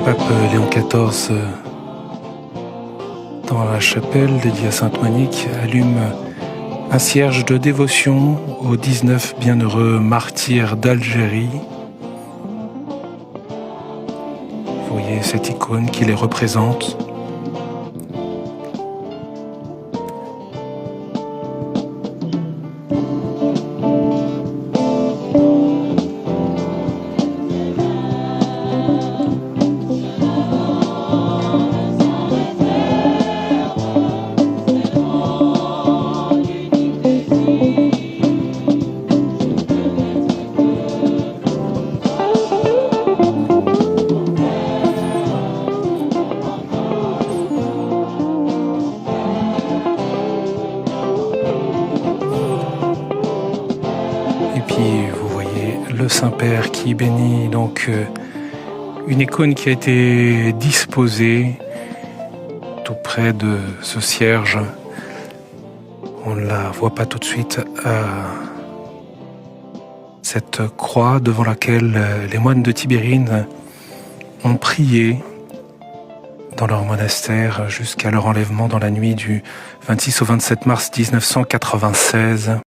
pape Léon XIV, dans la chapelle dédiée à Sainte Monique, allume un cierge de dévotion aux 19 bienheureux martyrs d'Algérie. Vous voyez cette icône qui les représente. Et puis vous voyez le Saint-Père qui bénit donc une icône qui a été disposée tout près de ce cierge. On ne la voit pas tout de suite. Cette croix devant laquelle les moines de Tibérine ont prié dans leur monastère jusqu'à leur enlèvement dans la nuit du 26 au 27 mars 1996.